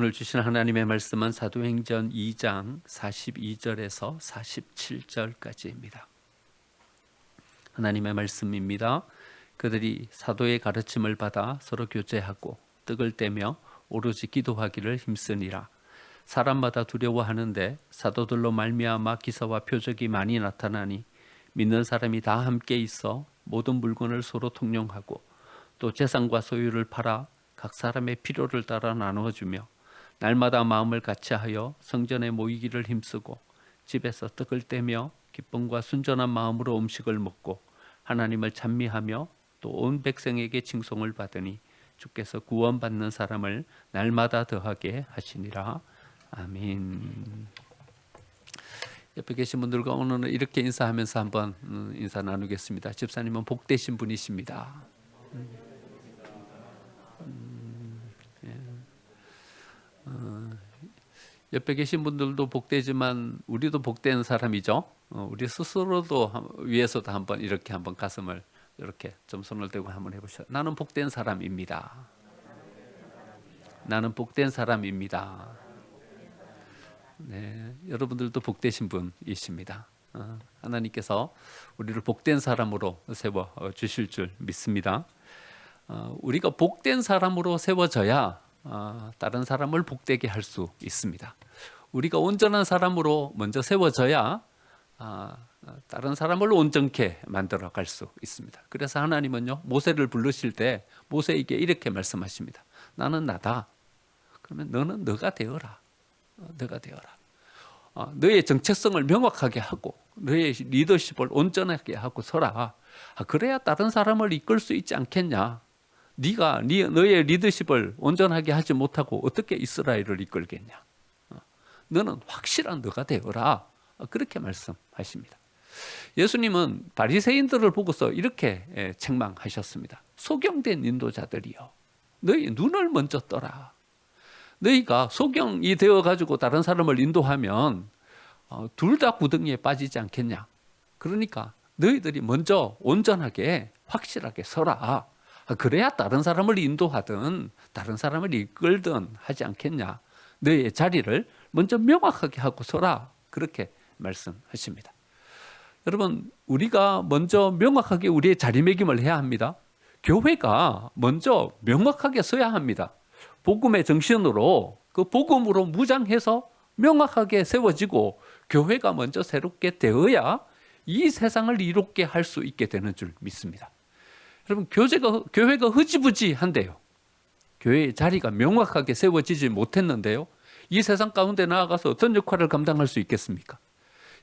오늘 주신 하나님의 말씀은 사도행전 2장 42절에서 47절까지입니다. 하나님의 말씀입니다. 그들이 사도의 가르침을 받아 서로 교제하고 떡을 떼며 오로지 기도하기를 힘쓰니라. 사람마다 두려워하는데 사도들로 말미암아 기사와 표적이 많이 나타나니 믿는 사람이 다 함께 있어 모든 물건을 서로 통용하고 또 재산과 소유를 팔아 각 사람의 필요를 따라 나누어주며 날마다 마음을 같이하여 성전에 모이기를 힘쓰고 집에서 떡을 떼며 기쁨과 순전한 마음으로 음식을 먹고 하나님을 찬미하며 또 온 백성에게 칭송을 받으니 주께서 구원받는 사람을 날마다 더하게 하시니라. 아멘. 옆에 계신 분들과 오늘은 이렇게 인사하면서 한번 인사 나누겠습니다. 집사님은 복되신 분이십니다. 옆에 계신 분들도 복되지만 우리도 복된 사람이죠. 우리 스스로도 위에서도 한번 이렇게 한번 가슴을 이렇게 좀 손을 대고 한번 해보셔. 나는 복된 사람입니다. 나는 복된 사람입니다. 네, 여러분들도 복되신 분이십니다. 하나님께서 우리를 복된 사람으로 세워 주실 줄 믿습니다. 우리가 복된 사람으로 세워져야 다른 사람을 복되게 할 수 있습니다. 우리가 온전한 사람으로 먼저 세워져야 다른 사람을 온전케 만들어 갈 수 있습니다. 그래서 하나님은요, 모세를 부르실 때 모세에게 이렇게 말씀하십니다. 나는 나다. 그러면 너는 너가 되어라. 너가 되어라. 너의 정체성을 명확하게 하고 너의 리더십을 온전하게 하고 서라. 그래야 다른 사람을 이끌 수 있지 않겠냐. 네가 너의 리더십을 온전하게 하지 못하고 어떻게 이스라엘을 이끌겠냐. 너는 확실한 너가 되어라. 그렇게 말씀하십니다. 예수님은 바리새인들을 보고서 이렇게 책망하셨습니다. 소경된 인도자들이여, 너희 눈을 먼저 떠라. 너희가 소경이 되어가지고 다른 사람을 인도하면 둘 다 구덩이에 빠지지 않겠냐. 그러니까 너희들이 먼저 온전하게 확실하게 서라. 그래야 다른 사람을 인도하든 다른 사람을 이끌든 하지 않겠냐. 너의 자리를 먼저 명확하게 하고 서라. 그렇게 말씀하십니다. 여러분, 우리가 먼저 명확하게 우리의 자리매김을 해야 합니다. 교회가 먼저 명확하게 서야 합니다. 복음의 정신으로 그 복음으로 무장해서 명확하게 세워지고 교회가 먼저 새롭게 되어야 이 세상을 이롭게 할 수 있게 되는 줄 믿습니다. 여러분, 교회가 흐지부지한데요. 교회의 자리가 명확하게 세워지지 못했는데요. 이 세상 가운데 나아가서 어떤 역할을 감당할 수 있겠습니까?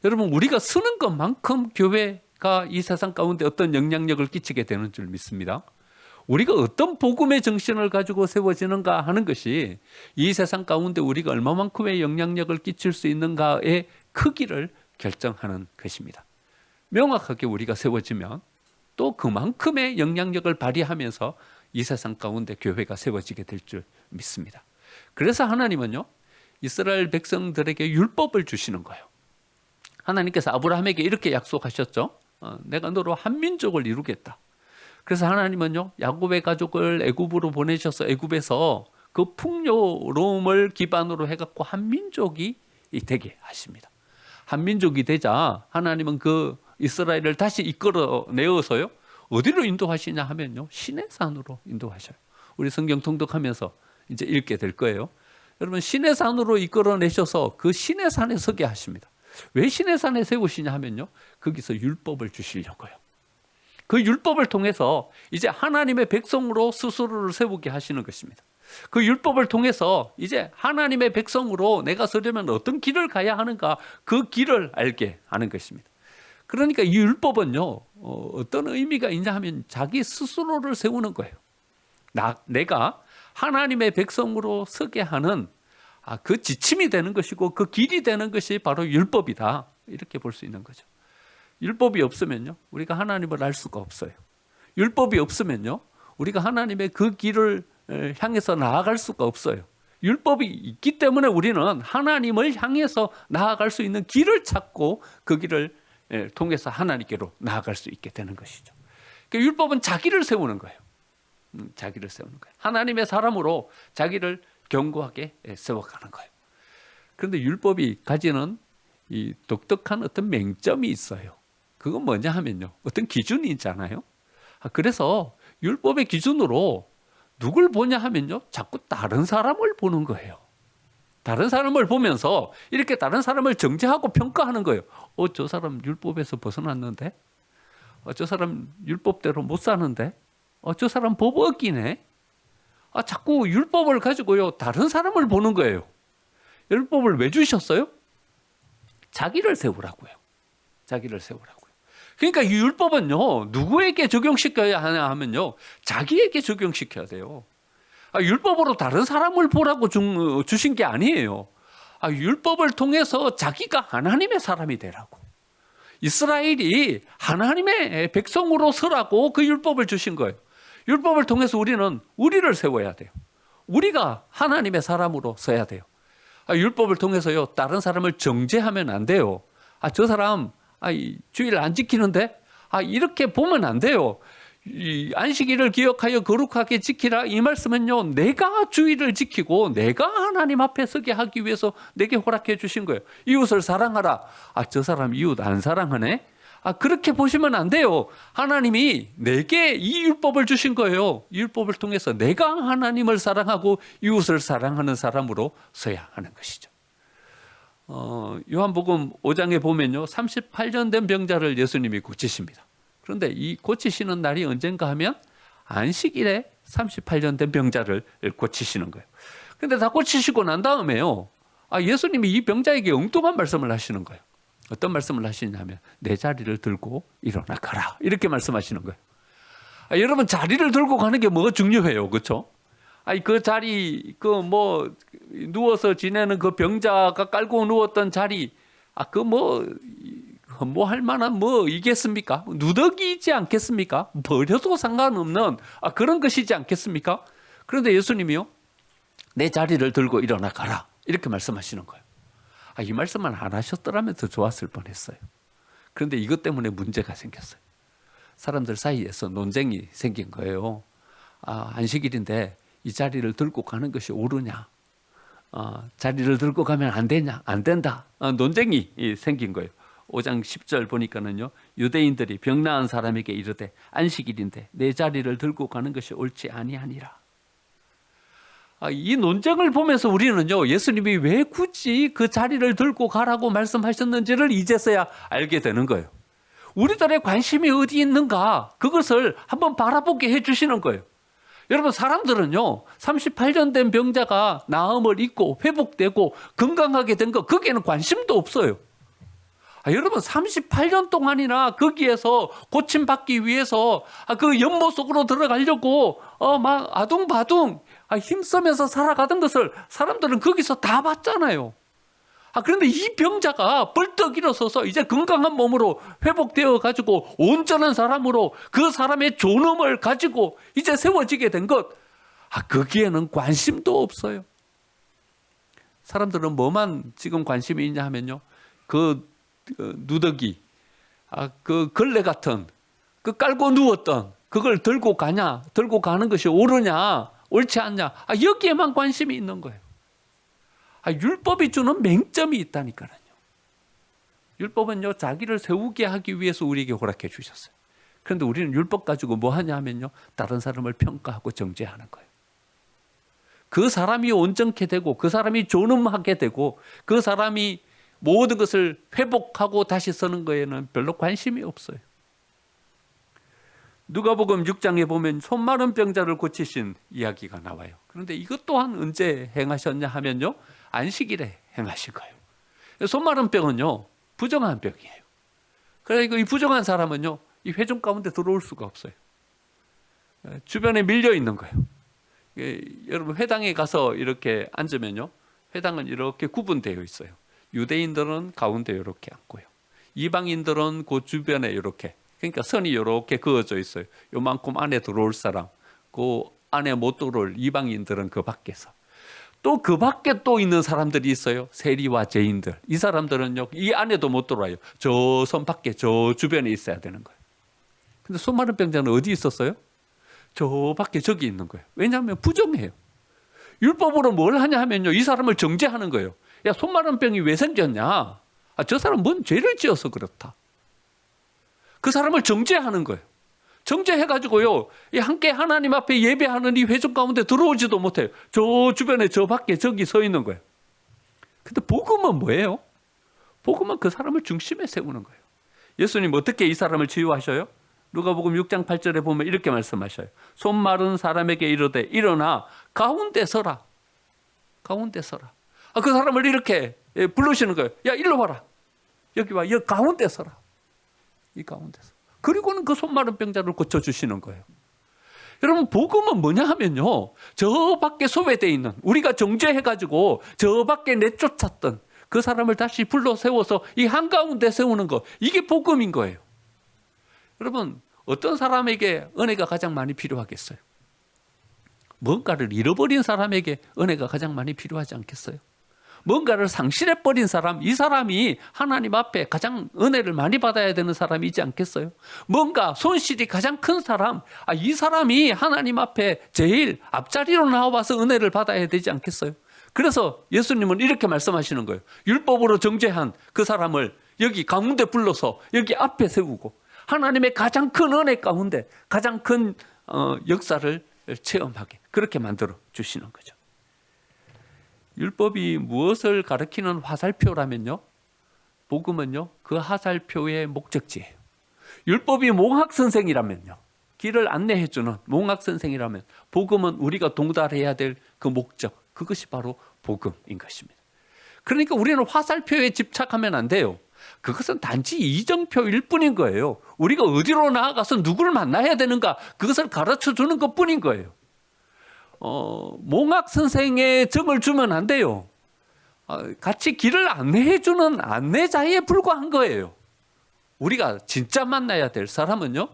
여러분, 우리가 쓰는 것만큼 교회가 이 세상 가운데 어떤 영향력을 끼치게 되는 줄 믿습니다. 우리가 어떤 복음의 정신을 가지고 세워지는가 하는 것이 이 세상 가운데 우리가 얼마만큼의 영향력을 끼칠 수 있는가의 크기를 결정하는 것입니다. 명확하게 우리가 세워지면 또 그만큼의 영향력을 발휘하면서 이 세상 가운데 교회가 세워지게 될 줄 믿습니다. 그래서 하나님은요, 이스라엘 백성들에게 율법을 주시는 거예요. 하나님께서 아브라함에게 이렇게 약속하셨죠. 내가 너로 한 민족을 이루겠다. 그래서 하나님은요, 야곱의 가족을 애굽으로 보내셔서 애굽에서 그 풍요로움을 기반으로 해갖고 한 민족이 되게 하십니다. 한 민족이 되자 하나님은 그 이스라엘을 다시 이끌어내어서요, 어디로 인도하시냐 하면요, 시내산으로 인도하셔요. 우리 성경 통독하면서 이제 읽게 될 거예요. 여러분, 시내산으로 이끌어내셔서 그 시내산에 서게 하십니다. 왜 시내산에 세우시냐 하면요, 거기서 율법을 주시려고요. 그 율법을 통해서 이제 하나님의 백성으로 스스로를 세우게 하시는 것입니다. 그 율법을 통해서 이제 하나님의 백성으로 내가 서려면 어떤 길을 가야 하는가, 그 길을 알게 하는 것입니다. 그러니까 이 율법은요, 어떤 의미가 있냐 하면 자기 스스로를 세우는 거예요. 내가 하나님의 백성으로 서게 하는 그 지침이 되는 것이고 그 길이 되는 것이 바로 율법이다. 이렇게 볼 수 있는 거죠. 율법이 없으면요, 우리가 하나님을 알 수가 없어요. 율법이 없으면요, 우리가 하나님의 그 길을 향해서 나아갈 수가 없어요. 율법이 있기 때문에 우리는 하나님을 향해서 나아갈 수 있는 길을 찾고 그 길을 통해서 하나님께로 나아갈 수 있게 되는 것이죠. 그러니까 율법은 자기를 세우는 거예요. 자기를 세우는 거예요. 하나님의 사람으로 자기를 견고하게 세워가는 거예요. 그런데 율법이 가지는 이 독특한 어떤 맹점이 있어요. 그건 뭐냐 하면요, 어떤 기준이 있잖아요. 그래서 율법의 기준으로 누굴 보냐 하면요, 자꾸 다른 사람을 보는 거예요. 다른 사람을 보면서 이렇게 다른 사람을 정죄하고 평가하는 거예요. 저 사람 율법에서 벗어났는데, 저 사람 율법대로 못 사는데, 저 사람 법 어기네. 자꾸 율법을 가지고요, 다른 사람을 보는 거예요. 율법을 왜 주셨어요? 자기를 세우라고요. 자기를 세우라고요. 그러니까 이 율법은요, 누구에게 적용시켜야 하냐 하면요, 자기에게 적용시켜야 돼요. 율법으로 다른 사람을 보라고 주신 게 아니에요. 율법을 통해서 자기가 하나님의 사람이 되라고. 이스라엘이 하나님의 백성으로 서라고 그 율법을 주신 거예요. 율법을 통해서 우리는 우리를 세워야 돼요. 우리가 하나님의 사람으로 서야 돼요. 율법을 통해서요, 다른 사람을 정죄하면 안 돼요. 저 사람 주일 안 지키는데, 이렇게 보면 안 돼요. 이 안식일을 기억하여 거룩하게 지키라, 이 말씀은요, 내가 주일을 지키고 내가 하나님 앞에 서게 하기 위해서 내게 허락해 주신 거예요. 이웃을 사랑하라. 저 사람 이웃 안 사랑하네. 그렇게 보시면 안 돼요. 하나님이 내게 이 율법을 주신 거예요. 이 율법을 통해서 내가 하나님을 사랑하고 이웃을 사랑하는 사람으로 서야 하는 것이죠. 요한복음 5장에 보면요, 38년 된 병자를 예수님이 고치십니다. 그런데 이 고치시는 날이 언젠가 하면 안식일에 38년 된 병자를 고치시는 거예요. 그런데 다 고치시고 난 다음에요, 예수님이 이 병자에게 엉뚱한 말씀을 하시는 거예요. 어떤 말씀을 하시냐면, 내 자리를 들고 일어나 가라, 이렇게 말씀하시는 거예요. 여러분, 자리를 들고 가는 게 뭐가 중요해요, 그렇죠? 그 자리, 누워서 지내는 그 병자가 깔고 누웠던 자리, 할 만한 이겠습니까? 누더기이지 않겠습니까? 버려도 상관없는 그런 것이지 않겠습니까? 그런데 예수님이요, 내 자리를 들고 일어나 가라, 이렇게 말씀하시는 거예요. 이 말씀만 안 하셨더라면 더 좋았을 뻔했어요. 그런데 이것 때문에 문제가 생겼어요. 사람들 사이에서 논쟁이 생긴 거예요. 안식일인데 이 자리를 들고 가는 것이 옳으냐? 자리를 들고 가면 안 되냐? 안 된다. 논쟁이 생긴 거예요. 5장 10절 보니까는요, 유대인들이 병 나은 사람에게 이르되 안식일인데 내 자리를 들고 가는 것이 옳지 아니하니라. 이 논쟁을 보면서 우리는요, 예수님이 왜 굳이 그 자리를 들고 가라고 말씀하셨는지를 이제서야 알게 되는 거예요. 우리들의 관심이 어디 있는가, 그것을 한번 바라보게 해주시는 거예요. 여러분, 사람들은요, 38년 된 병자가 나음을 입고 회복되고 건강하게 된 거, 거기에는 관심도 없어요. 여러분, 38년 동안이나 거기에서 고침받기 위해서 그 연못 속으로 들어가려고 막 아둥바둥 힘쓰면서 살아가던 것을 사람들은 거기서 다 봤잖아요. 그런데 이 병자가 벌떡 일어서서 이제 건강한 몸으로 회복되어 가지고 온전한 사람으로 그 사람의 존엄을 가지고 이제 세워지게 된 것, 거기에는 관심도 없어요. 사람들은 뭐만 지금 관심이 있냐 하면요, 그 누더기, 그 걸레 같은 그 깔고 누웠던 그걸 들고 가냐, 들고 가는 것이 옳으냐 옳지 않냐, 여기에만 관심이 있는 거예요. 율법이 주는 맹점이 있다니까요. 율법은요, 자기를 세우게 하기 위해서 우리에게 허락해 주셨어요. 그런데 우리는 율법 가지고 뭐 하냐 하면요, 다른 사람을 평가하고 정죄하는 거예요. 그 사람이 온전케 되고 그 사람이 존엄하게 되고 그 사람이 모든 것을 회복하고 다시 서는 거에는 별로 관심이 없어요. 누가복음 6장에 보면 손 마른 병자를 고치신 이야기가 나와요. 그런데 이것 또한 언제 행하셨냐 하면요, 안식일에 행하신 거예요. 손 마른 병은요, 부정한 병이에요. 그러니까 이 부정한 사람은요, 이 회중 가운데 들어올 수가 없어요. 주변에 밀려 있는 거예요. 여러분, 회당에 가서 이렇게 앉으면요, 회당은 이렇게 구분되어 있어요. 유대인들은 가운데 이렇게 앉고요, 이방인들은 그 주변에 이렇게, 그러니까 선이 이렇게 그어져 있어요. 요만큼 안에 들어올 사람, 그 안에 못 들어올 이방인들은 그 밖에서, 또 그 밖에 또 있는 사람들이 있어요. 세리와 죄인들. 이 사람들은요, 이 안에도 못 들어와요. 저 선 밖에, 저 주변에 있어야 되는 거예요. 근데 손 마른 병자는 어디 있었어요? 저 밖에 저기 있는 거예요. 왜냐하면 부정해요. 율법으로 뭘 하냐 하면요, 이 사람을 정죄하는 거예요. 야, 손 마른 병이 왜 생겼냐? 아, 저 사람 뭔 죄를 지어서 그렇다. 그 사람을 정죄하는 거예요. 정죄해가지고요, 함께 하나님 앞에 예배하는 이 회중 가운데 들어오지도 못해요. 저 주변에 저 밖에 저기 서 있는 거예요. 근데 복음은 뭐예요? 복음은 그 사람을 중심에 세우는 거예요. 예수님 어떻게 이 사람을 치유하셔요? 누가복음 6장 8절에 보면 이렇게 말씀하셔요. 손 마른 사람에게 이르되 일어나 가운데 서라. 가운데 서라. 그 사람을 이렇게 부르시는 거예요. 야, 일로 와라. 여기 와. 여기 가운데 서라. 이 가운데서. 그리고는 그 손 마른 병자를 고쳐주시는 거예요. 여러분, 복음은 뭐냐 하면요, 저 밖에 소외되어 있는, 우리가 정죄해가지고 저 밖에 내쫓았던 그 사람을 다시 불러 세워서 이 한가운데 세우는 거, 이게 복음인 거예요. 여러분, 어떤 사람에게 은혜가 가장 많이 필요하겠어요? 뭔가를 잃어버린 사람에게 은혜가 가장 많이 필요하지 않겠어요? 뭔가를 상실해버린 사람, 이 사람이 하나님 앞에 가장 은혜를 많이 받아야 되는 사람이지 않겠어요? 뭔가 손실이 가장 큰 사람, 이 사람이 하나님 앞에 제일 앞자리로 나와서 은혜를 받아야 되지 않겠어요? 그래서 예수님은 이렇게 말씀하시는 거예요. 율법으로 정죄한 그 사람을 여기 가운데 불러서 여기 앞에 세우고 하나님의 가장 큰 은혜 가운데 가장 큰 역사를 체험하게 그렇게 만들어 주시는 거죠. 율법이 무엇을 가리키는 화살표라면요, 복음은요 그 화살표의 목적지예요. 율법이 몽학선생이라면요, 길을 안내해주는 몽학선생이라면 복음은 우리가 동달해야 될 그 목적, 그것이 바로 복음인 것입니다. 그러니까 우리는 화살표에 집착하면 안 돼요. 그것은 단지 이정표일 뿐인 거예요. 우리가 어디로 나아가서 누구를 만나야 되는가, 그것을 가르쳐주는 것뿐인 거예요. 몽학 선생의 점을 주면 안 돼요. 같이 길을 안내해주는 안내자에 불과한 거예요. 우리가 진짜 만나야 될 사람은요,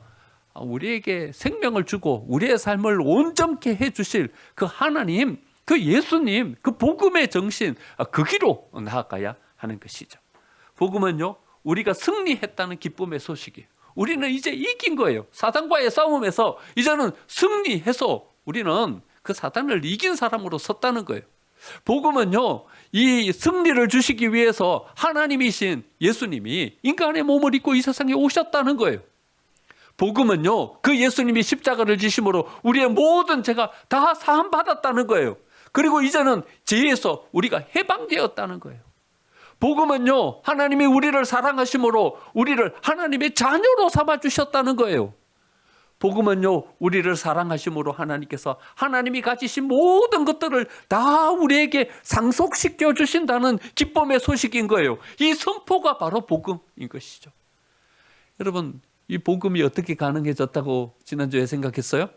우리에게 생명을 주고 우리의 삶을 온전케 해주실 그 하나님, 그 예수님, 그 복음의 정신, 그 길로 나아가야 하는 것이죠. 복음은요, 우리가 승리했다는 기쁨의 소식이에요. 우리는 이제 이긴 거예요. 사단과의 싸움에서 이제는 승리해서 우리는 그 사단을 이긴 사람으로 섰다는 거예요. 복음은요, 이 승리를 주시기 위해서 하나님이신 예수님이 인간의 몸을 입고 이 세상에 오셨다는 거예요. 복음은요, 그 예수님이 십자가를 지심으로 우리의 모든 죄가 다 사함 받았다는 거예요. 그리고 이제는 죄에서 우리가 해방되었다는 거예요. 복음은요, 하나님이 우리를 사랑하심으로 우리를 하나님의 자녀로 삼아 주셨다는 거예요. 복음은요, 우리를 사랑하심으로 하나님께서 하나님이 가지신 모든 것들을 다 우리에게 상속시켜 주신다는 기쁨의 소식인 거예요. 이 선포가 바로 복음인 것이죠. 여러분, 이 복음이 어떻게 가능해졌다고 지난주에 생각했어요?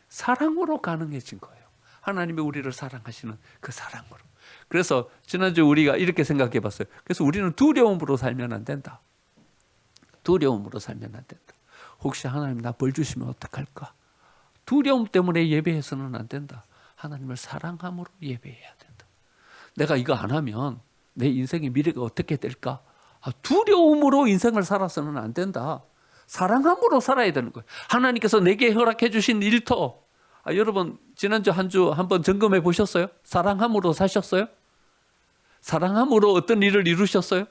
사랑으로 가능해진 거예요. 하나님이 우리를 사랑하시는 그 사랑으로. 그래서 지난주 우리가 이렇게 생각해 봤어요. 그래서 우리는 두려움으로 살면 안 된다. 두려움으로 살면 안 된다. 혹시 하나님 나 벌 주시면 어떡할까? 두려움 때문에 예배해서는 안 된다. 하나님을 사랑함으로 예배해야 된다. 내가 이거 안 하면 내 인생의 미래가 어떻게 될까? 두려움으로 인생을 살아서는 안 된다. 사랑함으로 살아야 되는 거예요. 하나님께서 내게 허락해 주신 일터, 여러분 지난주 한 주 한번 점검해 보셨어요? 사랑함으로 사셨어요? 사랑함으로 어떤 일을 이루셨어요?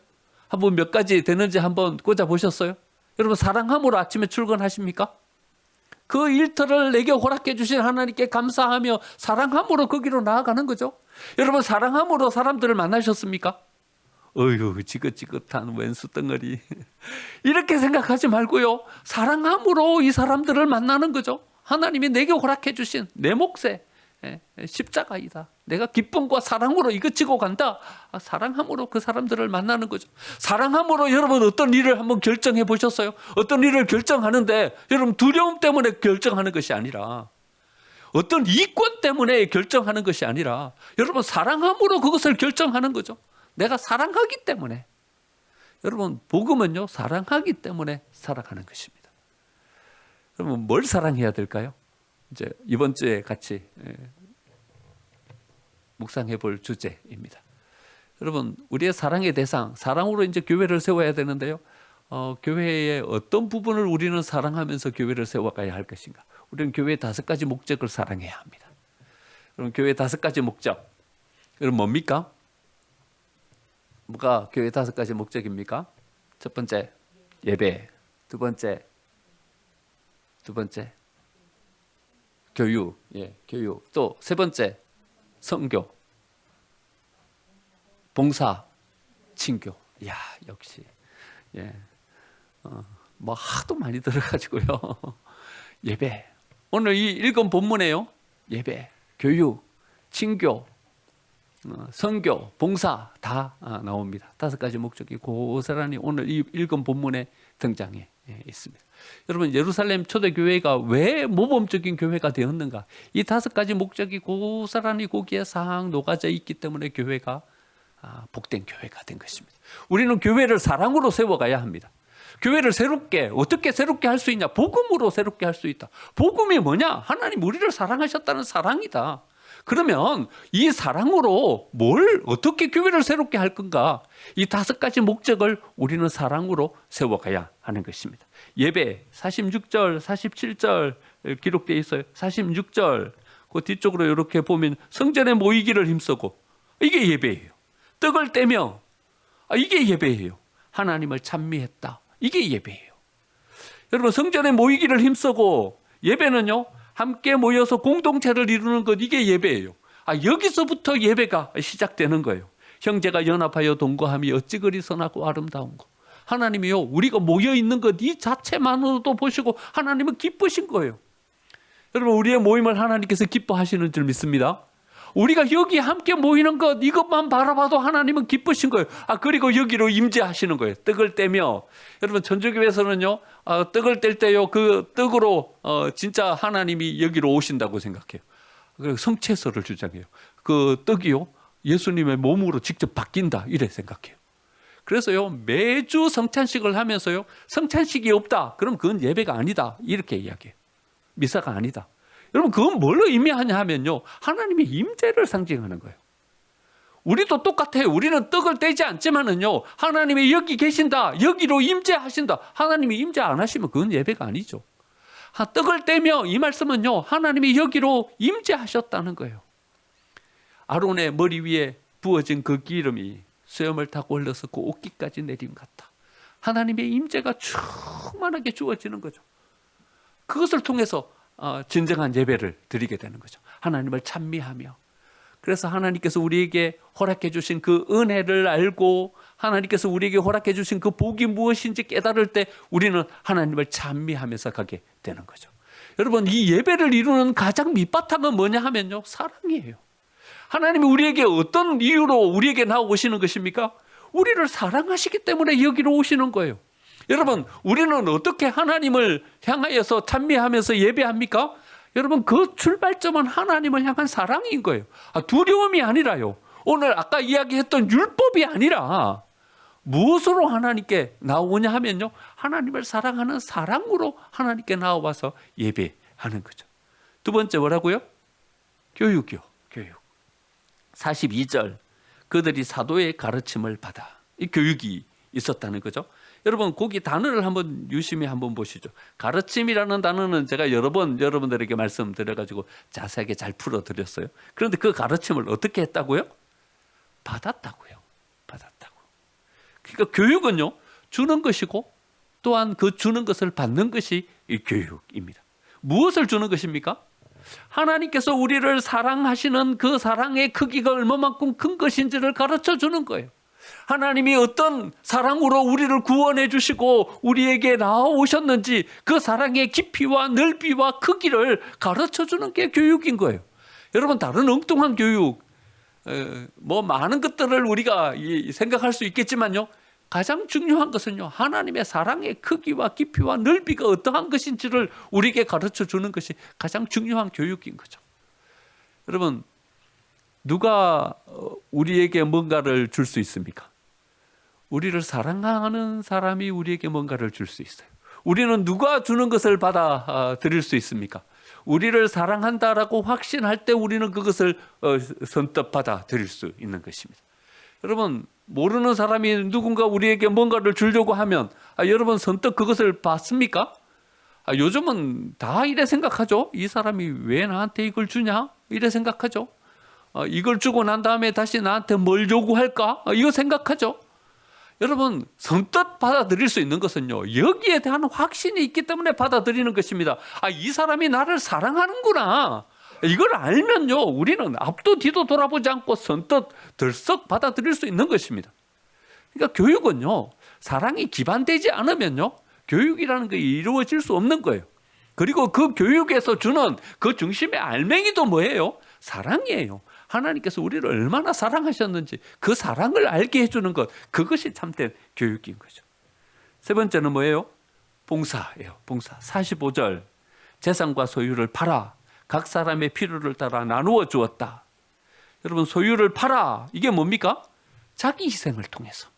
한번 몇 가지 되는지 한번 꽂아 보셨어요? 여러분, 사랑함으로 아침에 출근하십니까? 그 일터를 내게 허락해 주신 하나님께 감사하며 사랑함으로 거기로 나아가는 거죠. 여러분, 사랑함으로 사람들을 만나셨습니까? 어휴, 지긋지긋한 왼수 덩어리. 이렇게 생각하지 말고요, 사랑함으로 이 사람들을 만나는 거죠. 하나님이 내게 허락해 주신 내 몫의 십자가이다. 내가 기쁨과 사랑으로 이거 지고 간다. 사랑함으로 그 사람들을 만나는 거죠. 사랑함으로 여러분 어떤 일을 한번 결정해 보셨어요? 어떤 일을 결정하는데 여러분 두려움 때문에 결정하는 것이 아니라, 어떤 이권 때문에 결정하는 것이 아니라, 여러분 사랑함으로 그것을 결정하는 거죠. 내가 사랑하기 때문에. 여러분, 복음은요, 사랑하기 때문에 살아가는 것입니다. 여러분, 뭘 사랑해야 될까요? 이제 이번 주에 같이 묵상해 볼 주제입니다. 여러분, 우리의 사랑의 대상, 사랑으로 이제 교회를 세워야 되는데요. 교회의 어떤 부분을 우리는 사랑하면서 교회를 세워가야 할 것인가? 우리는 교회의 5가지 목적을 사랑해야 합니다. 그럼 교회 5가지 목적. 그럼 뭡니까? 뭐가 교회 5가지 목적입니까? 첫 번째 예배, 두 번째 교육, 교육. 또 세 번째 선교, 봉사, 친교. 야, 역시 뭐 하도 많이 들어가지고요. 예배. 오늘 이 읽은 본문에요. 예배, 교육, 친교, 선교, 봉사 다 나옵니다. 5가지 목적이 고스란히 오늘 이 읽은 본문에 등장해 있습니다. 여러분, 예루살렘 초대교회가 왜 모범적인 교회가 되었는가? 이 5가지 목적이 고스란히 거기에 싹 녹아져 있기 때문에 교회가 복된 교회가 된 것입니다. 우리는 교회를 사랑으로 세워가야 합니다. 교회를 어떻게 새롭게 할 수 있냐? 복음으로 새롭게 할 수 있다. 복음이 뭐냐? 하나님 우리를 사랑하셨다는 사랑이다. 그러면 이 사랑으로 어떻게 교회를 새롭게 할 건가? 이 5가지 목적을 우리는 사랑으로 세워가야 하는 것입니다. 예배 46절, 47절 기록되어 있어요. 46절 그 뒤쪽으로 이렇게 보면 성전에 모이기를 힘쓰고, 이게 예배예요. 떡을 떼며, 이게 예배예요. 하나님을 찬미했다. 이게 예배예요. 여러분, 성전에 모이기를 힘쓰고, 예배는요 함께 모여서 공동체를 이루는 것, 이게 예배예요. 여기서부터 예배가 시작되는 거예요. 형제가 연합하여 동거함이 어찌 그리 선하고 아름다운 것. 하나님이요, 우리가 모여 있는 것 이 자체만으로도 보시고 하나님은 기쁘신 거예요. 여러분, 우리의 모임을 하나님께서 기뻐하시는 줄 믿습니다. 우리가 여기 함께 모이는 것, 이것만 바라봐도 하나님은 기쁘신 거예요. 그리고 여기로 임재하시는 거예요. 떡을 떼며. 여러분, 천주교에서는요, 떡을 뗄 때요, 그 떡으로 진짜 하나님이 여기로 오신다고 생각해요. 그리고 성체설을 주장해요. 그 떡이요, 예수님의 몸으로 직접 바뀐다, 이래 생각해요. 그래서요, 매주 성찬식을 하면서요, 성찬식이 없다, 그럼 그건 예배가 아니다, 이렇게 이야기해요. 미사가 아니다. 여러분, 그건 뭘 의미하냐 하면요, 하나님의 임재를 상징하는 거예요. 우리도 똑같아요. 우리는 떡을 떼지 않지만은요, 하나님이 여기 계신다, 여기로 임재하신다. 하나님이 임재 안 하시면 그건 예배가 아니죠. 떡을 떼며, 이 말씀은요, 하나님이 여기로 임재하셨다는 거예요. 아론의 머리 위에 부어진 그 기름이 수염을 타고 흘러서 그 옷깃까지 내림 같다. 하나님의 임재가 충만하게 주어지는 거죠. 그것을 통해서 진정한 예배를 드리게 되는 거죠. 하나님을 찬미하며. 그래서 하나님께서 우리에게 허락해 주신 그 은혜를 알고, 하나님께서 우리에게 허락해 주신 그 복이 무엇인지 깨달을 때 우리는 하나님을 찬미하면서 가게 되는 거죠. 여러분, 이 예배를 이루는 가장 밑바탕은 뭐냐 하면요, 사랑이에요. 하나님이 우리에게 어떤 이유로 우리에게 나오시는 것입니까? 우리를 사랑하시기 때문에 여기로 오시는 거예요. 여러분, 우리는 어떻게 하나님을 향하여서 찬미하면서 예배합니까? 여러분, 그 출발점은 하나님을 향한 사랑인 거예요. 두려움이 아니라요. 오늘 아까 이야기했던 율법이 아니라 무엇으로 하나님께 나오냐 하면요, 하나님을 사랑하는 사랑으로 하나님께 나와서 예배하는 거죠. 두 번째 뭐라고요? 교육이요. 교육. 42절, 그들이 사도의 가르침을 받아. 이 교육이 있었다는 거죠. 여러분, 거기 단어를 한번 유심히 한번 보시죠. 가르침이라는 단어는 제가 여러 번 여러분들에게 말씀드려가지고 자세하게 잘 풀어드렸어요. 그런데 그 가르침을 어떻게 했다고요? 받았다고요. 받았다고. 그러니까 교육은요, 주는 것이고 또한 그 주는 것을 받는 것이 이 교육입니다. 무엇을 주는 것입니까? 하나님께서 우리를 사랑하시는 그 사랑의 크기가 얼마만큼 큰 것인지를 가르쳐 주는 거예요. 하나님이 어떤 사랑으로 우리를 구원해 주시고 우리에게 나오셨는지 그 사랑의 깊이와 넓이와 크기를 가르쳐 주는 게 교육인 거예요. 여러분, 다른 엉뚱한 교육, 뭐 많은 것들을 우리가 생각할 수 있겠지만요, 가장 중요한 것은요, 하나님의 사랑의 크기와 깊이와 넓이가 어떠한 것인지를 우리에게 가르쳐 주는 것이 가장 중요한 교육인 거죠. 여러분, 누가 우리에게 뭔가를 줄 수 있습니까? 우리를 사랑하는 사람이 우리에게 뭔가를 줄 수 있어요. 우리는 누가 주는 것을 받아 드릴 수 있습니까? 우리를 사랑한다라고 확신할 때 우리는 그것을 선뜻 받아 드릴 수 있는 것입니다. 여러분, 모르는 사람이 누군가 우리에게 뭔가를 주려고 하면 여러분 선뜻 그것을 받습니까? 요즘은 다 이래 생각하죠. 이 사람이 왜 나한테 이걸 주냐? 이래 생각하죠. 이걸 주고 난 다음에 다시 나한테 뭘 요구할까? 이거 생각하죠. 여러분, 선뜻 받아들일 수 있는 것은요, 여기에 대한 확신이 있기 때문에 받아들이는 것입니다. 이 사람이 나를 사랑하는구나. 이걸 알면요, 우리는 앞도 뒤도 돌아보지 않고 선뜻 들썩 받아들일 수 있는 것입니다. 그러니까 교육은요, 사랑이 기반되지 않으면요, 교육이라는 게 이루어질 수 없는 거예요. 그리고 그 교육에서 주는 그 중심의 알맹이도 뭐예요? 사랑이에요. 하나님께서 우리를 얼마나 사랑하셨는지 그 사랑을 알게 해주는 것, 그것이 참된 교육인 거죠. 세 번째는 뭐예요? 봉사예요. 봉사. 45절. 재산과 소유를 팔아 각 사람의 필요를 따라 나누어 주었다. 여러분, 소유를 팔아. 이게 뭡니까? 자기 희생을 통해서.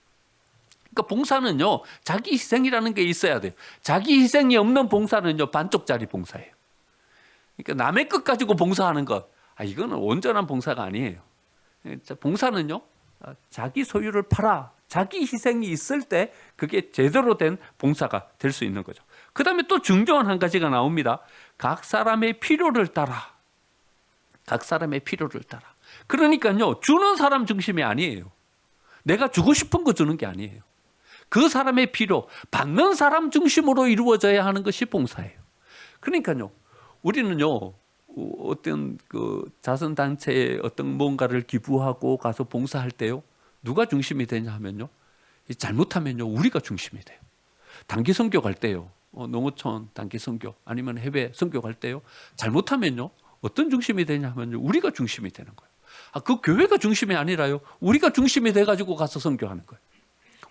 그러니까 봉사는요, 자기 희생이라는 게 있어야 돼요. 자기 희생이 없는 봉사는요, 반쪽짜리 봉사예요. 그러니까 남의 것 가지고 봉사하는 것, 이거는 온전한 봉사가 아니에요. 봉사는요, 자기 소유를 팔아 자기 희생이 있을 때 그게 제대로 된 봉사가 될 수 있는 거죠. 그 다음에 또 중요한 한 가지가 나옵니다. 각 사람의 필요를 따라. 각 사람의 필요를 따라. 그러니까요, 주는 사람 중심이 아니에요. 내가 주고 싶은 거 주는 게 아니에요. 그 사람의 필요, 받는 사람 중심으로 이루어져야 하는 것이 봉사예요. 그러니까요, 우리는요, 어떤 그 자선단체에 어떤 뭔가를 기부하고 가서 봉사할 때요, 누가 중심이 되냐 하면요, 잘못하면요, 우리가 중심이 돼요. 단기 선교 갈 때요, 농어촌 단기 선교 아니면 해외 선교 갈 때요, 잘못하면요, 어떤 중심이 되냐 하면요, 우리가 중심이 되는 거예요. 그 교회가 중심이 아니라요, 우리가 중심이 돼가지고 가서 선교하는 거예요.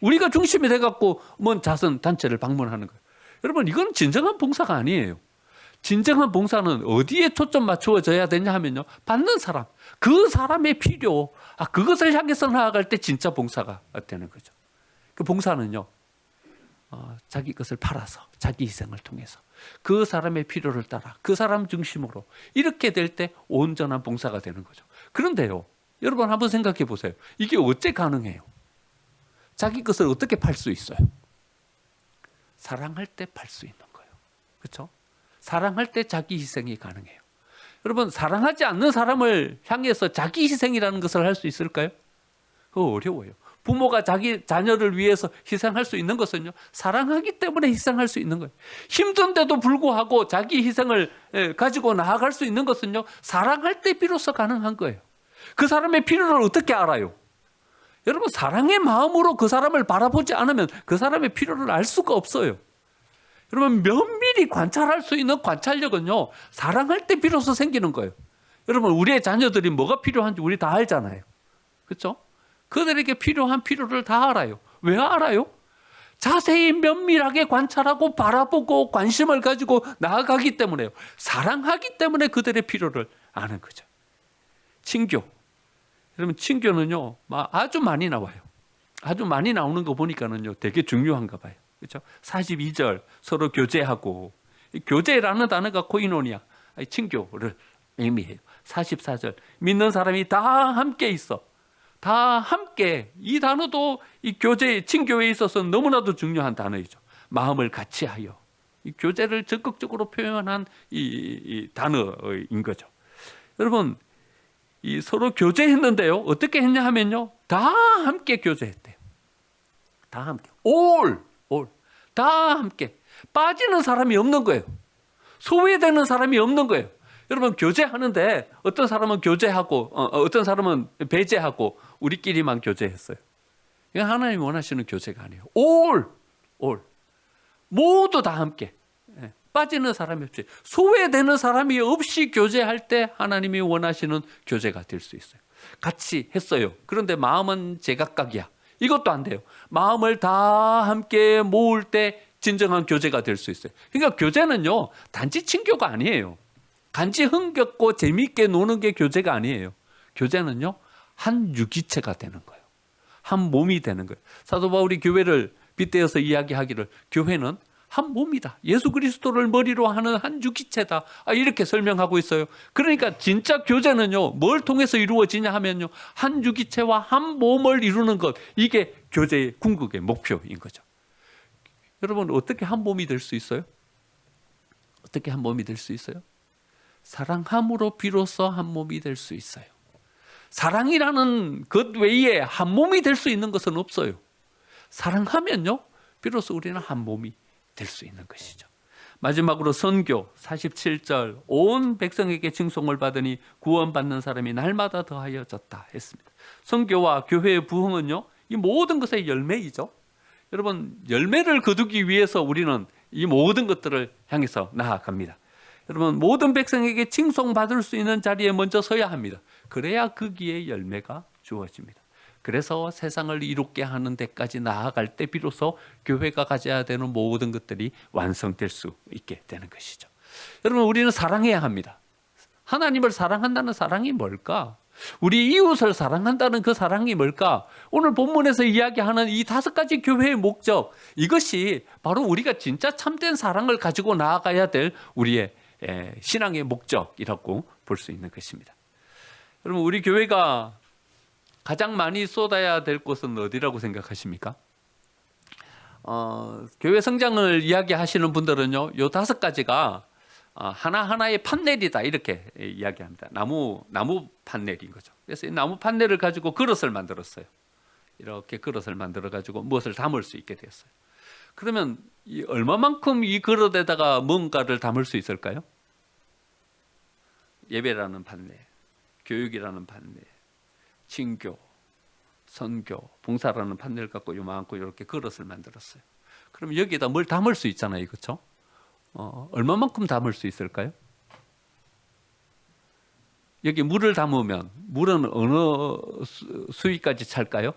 우리가 중심이 돼갖고 뭔 자선단체를 방문하는 거예요. 여러분, 이건 진정한 봉사가 아니에요. 진정한 봉사는 어디에 초점 맞추어져야 되냐 하면요, 받는 사람, 그 사람의 필요, 그것을 향해서 나아갈 때 진짜 봉사가 되는 거죠. 그 봉사는요, 자기 것을 팔아서 자기 희생을 통해서 그 사람의 필요를 따라 그 사람 중심으로 이렇게 될 때 온전한 봉사가 되는 거죠. 그런데요, 여러분 한번 생각해 보세요. 이게 어째 가능해요? 자기 것을 어떻게 팔 수 있어요? 사랑할 때 팔 수 있는 거예요. 그렇죠? 사랑할 때 자기 희생이 가능해요. 여러분, 사랑하지 않는 사람을 향해서 자기 희생이라는 것을 할 수 있을까요? 그거 어려워요. 부모가 자기 자녀를 위해서 희생할 수 있는 것은요, 사랑하기 때문에 희생할 수 있는 거예요. 힘든데도 불구하고 자기 희생을 가지고 나아갈 수 있는 것은요, 사랑할 때 비로소 가능한 거예요. 그 사람의 필요를 어떻게 알아요? 여러분, 사랑의 마음으로 그 사람을 바라보지 않으면 그 사람의 필요를 알 수가 없어요. 여러분, 면밀히 관찰할 수 있는 관찰력은요, 사랑할 때 비로소 생기는 거예요. 여러분, 우리의 자녀들이 뭐가 필요한지 우리 다 알잖아요. 그렇죠? 그들에게 필요한 필요를 다 알아요. 왜 알아요? 자세히 면밀하게 관찰하고 바라보고 관심을 가지고 나아가기 때문에요. 사랑하기 때문에 그들의 필요를 아는 거죠. 친교. 여러분, 친교는요, 아주 많이 나와요. 아주 많이 나오는 거 보니까는요, 되게 중요한가 봐요. 그렇죠? 42절 서로 교제하고, 교제라는 단어가 코이노니아, 친교를 의미해요. 44절 믿는 사람이 다 함께 있어. 다 함께. 이 단어도 이 교제, 친교에 있어서 너무나도 중요한 단어이죠. 마음을 같이 하여. 이 교제를 적극적으로 표현한 이 단어인 거죠. 여러분, 이 서로 교제했는데요, 어떻게 했냐 하면요, 다 함께 교제했대요. 다 함께. 다 함께. 빠지는 사람이 없는 거예요. 소외되는 사람이 없는 거예요. 여러분, 교제하는데 어떤 사람은 교제하고 어떤 사람은 배제하고 우리끼리만 교제했어요. 이건 하나님이 원하시는 교제가 아니에요. 모두 다 함께. 빠지는 사람이 없이, 소외되는 사람이 없이 교제할 때 하나님이 원하시는 교제가 될 수 있어요. 같이 했어요. 그런데 마음은 제각각이야. 이것도 안 돼요. 마음을 다 함께 모을 때 진정한 교제가 될 수 있어요. 그러니까 교제는요, 단지 친교가 아니에요. 단지 흥겹고 재미있게 노는 게 교제가 아니에요. 교제는요, 한 유기체가 되는 거예요. 한 몸이 되는 거예요. 사도 바울이 교회를 빗대어서 이야기하기를, 교회는 한 몸이다. 예수 그리스도를 머리로 하는 한 유기체다. 이렇게 설명하고 있어요. 그러니까 진짜 교제는요, 뭘 통해서 이루어지냐 하면요, 한 유기체와 한 몸을 이루는 것. 이게 교제의 궁극의 목표인 거죠. 여러분, 어떻게 한 몸이 될 수 있어요? 어떻게 한 몸이 될 수 있어요? 사랑함으로 비로소 한 몸이 될 수 있어요. 사랑이라는 것 외에 한 몸이 될 수 있는 것은 없어요. 사랑하면요, 비로소 우리는 한 몸이 될 수 있는 것이죠. 마지막으로 선교 47절, 온 백성에게 칭송을 받으니 구원받는 사람이 날마다 더하여졌다 했습니다. 선교와 교회의 부흥은요, 이 모든 것의 열매이죠. 여러분, 열매를 거두기 위해서 우리는 이 모든 것들을 향해서 나아갑니다. 여러분, 모든 백성에게 칭송받을 수 있는 자리에 먼저 서야 합니다. 그래야 거기에 열매가 주어집니다. 그래서 세상을 이롭게 하는 데까지 나아갈 때 비로소 교회가 가져야 되는 모든 것들이 완성될 수 있게 되는 것이죠. 여러분, 우리는 사랑해야 합니다. 하나님을 사랑한다는 사랑이 뭘까? 우리 이웃을 사랑한다는 그 사랑이 뭘까? 오늘 본문에서 이야기하는 이 5가지 교회의 목적, 이것이 바로 우리가 진짜 참된 사랑을 가지고 나아가야 될 우리의 신앙의 목적이라고 볼 수 있는 것입니다. 여러분, 우리 교회가 가장 많이 쏟아야 될 곳은 어디라고 생각하십니까? 교회 성장을 이야기하시는 분들은요, 요 5가지가 하나하나의 판넬이다, 이렇게 이야기합니다. 나무 판넬인 거죠. 그래서 이 나무 판넬을 가지고 그릇을 만들었어요. 이렇게 그릇을 만들어 가지고 무엇을 담을 수 있게 됐어요. 그러면 얼마만큼 이 그릇에다가 뭔가를 담을 수 있을까요? 예배라는 판넬, 교육이라는 판넬, 친교, 선교, 봉사라는 판넬 갖고 요만큼 이렇게 그릇을 만들었어요. 그럼 여기에다 뭘 담을 수 있잖아요, 그렇죠? 얼마만큼 담을 수 있을까요? 여기 물을 담으면 물은 어느 수위까지 찰까요?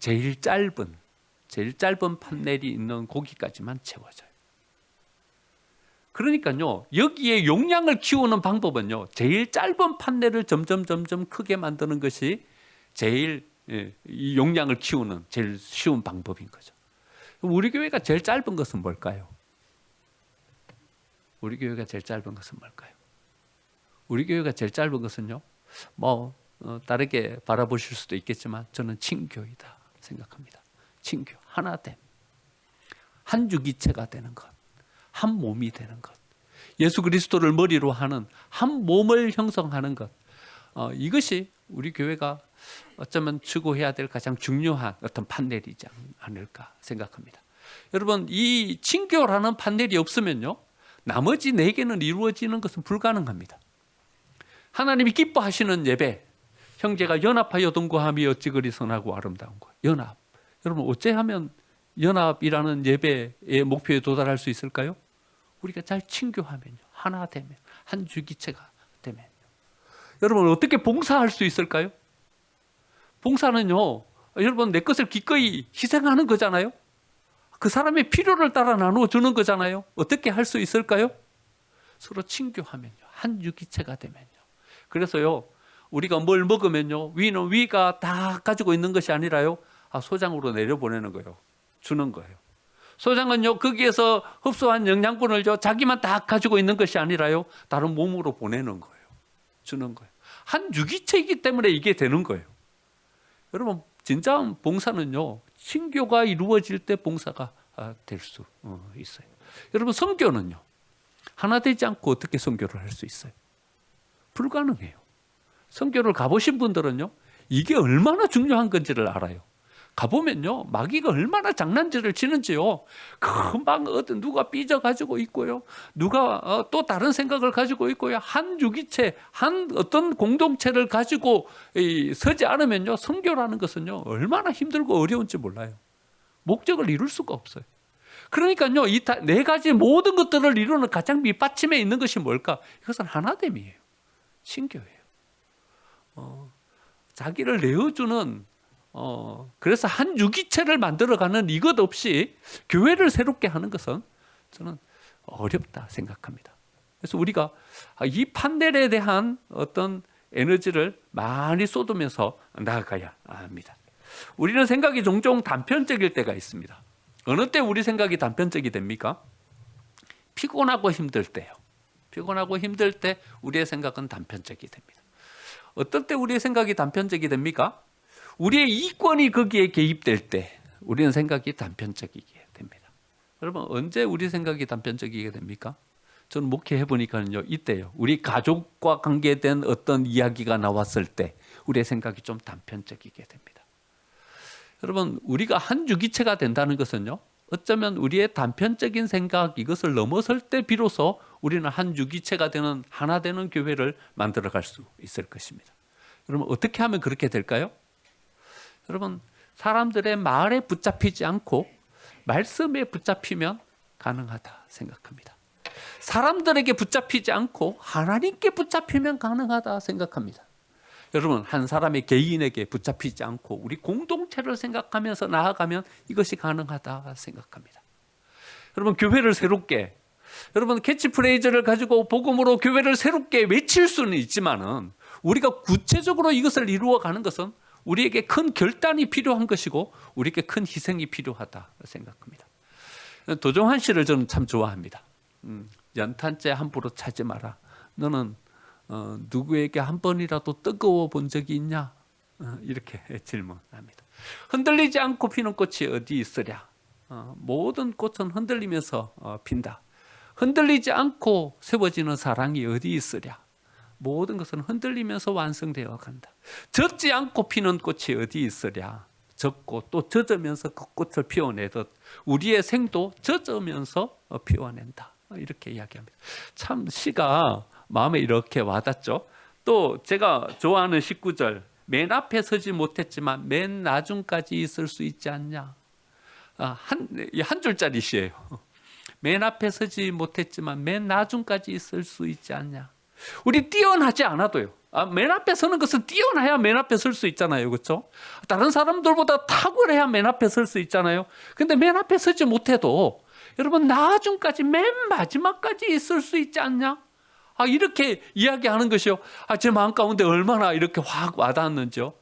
제일 짧은 판넬이 있는 고기까지만 채워져요. 그러니까요, 여기에 용량을 키우는 방법은요, 제일 짧은 판넬을 점점 크게 만드는 것이 제일 이 용량을 키우는 제일 쉬운 방법인 거죠. 우리 교회가 제일 짧은 것은 뭘까요? 우리 교회가 제일 짧은 것은 뭘까요? 우리 교회가 제일 짧은 것은요, 다르게 바라보실 수도 있겠지만 저는 친교이다 생각합니다. 친교, 하나됨, 한 주기체가 되는 것, 한 몸이 되는 것, 예수 그리스도를 머리로 하는 한 몸을 형성하는 것, 이것이 우리 교회가 어쩌면 추구해야 될 가장 중요한 어떤 판넬이지 않을까 생각합니다. 여러분, 이 친교라는 판넬이 없으면요, 나머지 4개는 이루어지는 것은 불가능합니다. 하나님이 기뻐하시는 예배, 형제가 연합하여 동거함이 어찌 그리 선하고 아름다운 것. 연합. 여러분, 어찌하면 연합이라는 예배의 목표에 도달할 수 있을까요? 우리가 잘 친교하면요, 하나 되면, 한 주기체가 되면요. 여러분, 어떻게 봉사할 수 있을까요? 봉사는요, 여러분, 내 것을 기꺼이 희생하는 거잖아요. 그 사람의 필요를 따라 나누어주는 거잖아요. 어떻게 할 수 있을까요? 서로 친교하면요, 한 주기체가 되면요. 그래서요, 우리가 뭘 먹으면요, 위는 위가 다 가지고 있는 것이 아니라요, 소장으로 내려보내는 거예요. 주는 거예요. 소장은요, 거기에서 흡수한 영양분을 자기만 다 가지고 있는 것이 아니라요, 다른 몸으로 보내는 거예요. 주는 거예요. 한 유기체이기 때문에 이게 되는 거예요. 여러분, 진짜 봉사는요, 친교가 이루어질 때 봉사가 될 수 있어요. 여러분, 선교는요, 하나 되지 않고 어떻게 선교를 할 수 있어요? 불가능해요. 선교를 가보신 분들은요, 이게 얼마나 중요한 건지를 알아요. 가보면요, 마귀가 얼마나 장난질을 치는지요. 금방 누가 삐져가지고 있고요, 누가 또 다른 생각을 가지고 있고요, 한 유기체, 한 어떤 공동체를 가지고 서지 않으면요, 선교라는 것은요, 얼마나 힘들고 어려운지 몰라요. 목적을 이룰 수가 없어요. 그러니까요, 이 4가지 모든 것들을 이루는 가장 밑받침에 있는 것이 뭘까? 이것은 하나됨이에요. 친교예요. 자기를 내어주는, 그래서 한 유기체를 만들어가는 이것 없이 교회를 새롭게 하는 것은 저는 어렵다 생각합니다. 그래서 우리가 이 판넬에 대한 어떤 에너지를 많이 쏟으면서 나아가야 합니다. 우리는 생각이 종종 단편적일 때가 있습니다. 어느 때 우리 생각이 단편적이 됩니까? 피곤하고 힘들 때요. 피곤하고 힘들 때 우리의 생각은 단편적이 됩니다. 어떨 때 우리의 생각이 단편적이 됩니까? 우리의 이권이 거기에 개입될 때 우리는 생각이 단편적이게 됩니다. 여러분, 언제 우리 생각이 단편적이게 됩니까? 저는 목회해 보니까요, 이때요. 우리 가족과 관계된 어떤 이야기가 나왔을 때 우리의 생각이 좀 단편적이게 됩니다. 여러분, 우리가 한 유기체가 된다는 것은요, 어쩌면 우리의 단편적인 생각, 이것을 넘어설 때 비로소 우리는 한 유기체가 되는, 하나 되는 교회를 만들어갈 수 있을 것입니다. 여러분, 어떻게 하면 그렇게 될까요? 여러분, 사람들의 말에 붙잡히지 않고 말씀에 붙잡히면 가능하다 생각합니다. 사람들에게 붙잡히지 않고 하나님께 붙잡히면 가능하다 생각합니다. 여러분, 한 사람의 개인에게 붙잡히지 않고 우리 공동체를 생각하면서 나아가면 이것이 가능하다 생각합니다. 여러분, 교회를 새롭게, 여러분 캐치프레이즈를 가지고 복음으로 교회를 새롭게 외칠 수는 있지만은 우리가 구체적으로 이것을 이루어가는 것은 우리에게 큰 결단이 필요한 것이고 우리에게 큰 희생이 필요하다 생각합니다. 도종환 씨를 저는 참 좋아합니다. 연탄재 함부로 차지 마라. 너는 누구에게 한 번이라도 뜨거워 본 적이 있냐? 이렇게 질문합니다. 흔들리지 않고 피는 꽃이 어디 있으랴? 모든 꽃은 흔들리면서 핀다. 흔들리지 않고 세워지는 사랑이 어디 있으랴? 모든 것은 흔들리면서 완성되어 간다. 젖지 않고 피는 꽃이 어디 있으랴? 젖고 또 젖으면서 그 꽃을 피워내듯 우리의 생도 젖으면서 피워낸다. 이렇게 이야기합니다. 참 시가 마음에 이렇게 와닿죠. 또 제가 좋아하는 19절, 맨 앞에 서지 못했지만 맨 나중까지 있을 수 있지 않냐. 한 줄짜리 시예요. 맨 앞에 서지 못했지만 맨 나중까지 있을 수 있지 않냐. 우리 뛰어나지 않아도요. 맨 앞에 서는 것은 뛰어나야 맨 앞에 설 수 있잖아요. 그렇죠? 다른 사람들보다 탁월해야 맨 앞에 설 수 있잖아요. 근데 맨 앞에 서지 못해도 여러분 나중까지 맨 마지막까지 있을 수 있지 않냐? 이렇게 이야기하는 것이요. 제 마음 가운데 얼마나 이렇게 확 와닿았는지요.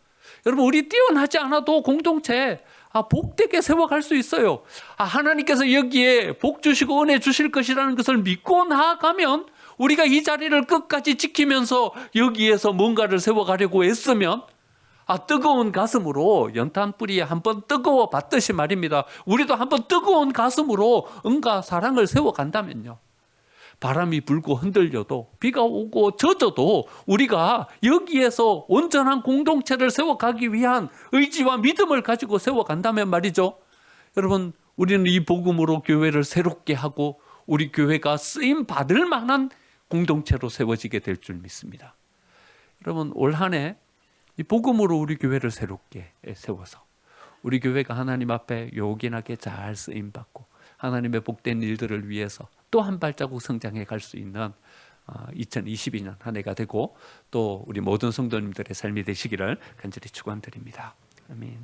여러분, 우리 뛰어나지 않아도 공동체 복되게 세워갈 수 있어요. 하나님께서 여기에 복 주시고 은혜 주실 것이라는 것을 믿고 나아가면 우리가 이 자리를 끝까지 지키면서 여기에서 뭔가를 세워가려고 애쓰면 뜨거운 가슴으로 연탄 뿌리에 한번 뜨거워 봤듯이 말입니다. 우리도 한번 뜨거운 가슴으로 응가 사랑을 세워간다면요. 바람이 불고 흔들려도 비가 오고 젖어도 우리가 여기에서 온전한 공동체를 세워가기 위한 의지와 믿음을 가지고 세워간다면 말이죠. 여러분, 우리는 이 복음으로 교회를 새롭게 하고 우리 교회가 쓰임 받을 만한 공동체로 세워지게 될 줄 믿습니다. 여러분, 올 한 해 이 복음으로 우리 교회를 새롭게 세워서 우리 교회가 하나님 앞에 요긴하게 잘 쓰임 받고 하나님의 복된 일들을 위해서 또 한 발자국 성장해 갈 수 있는 2022년 한 해가 되고 또 우리 모든 성도님들의 삶이 되시기를 간절히 축원드립니다. 아멘.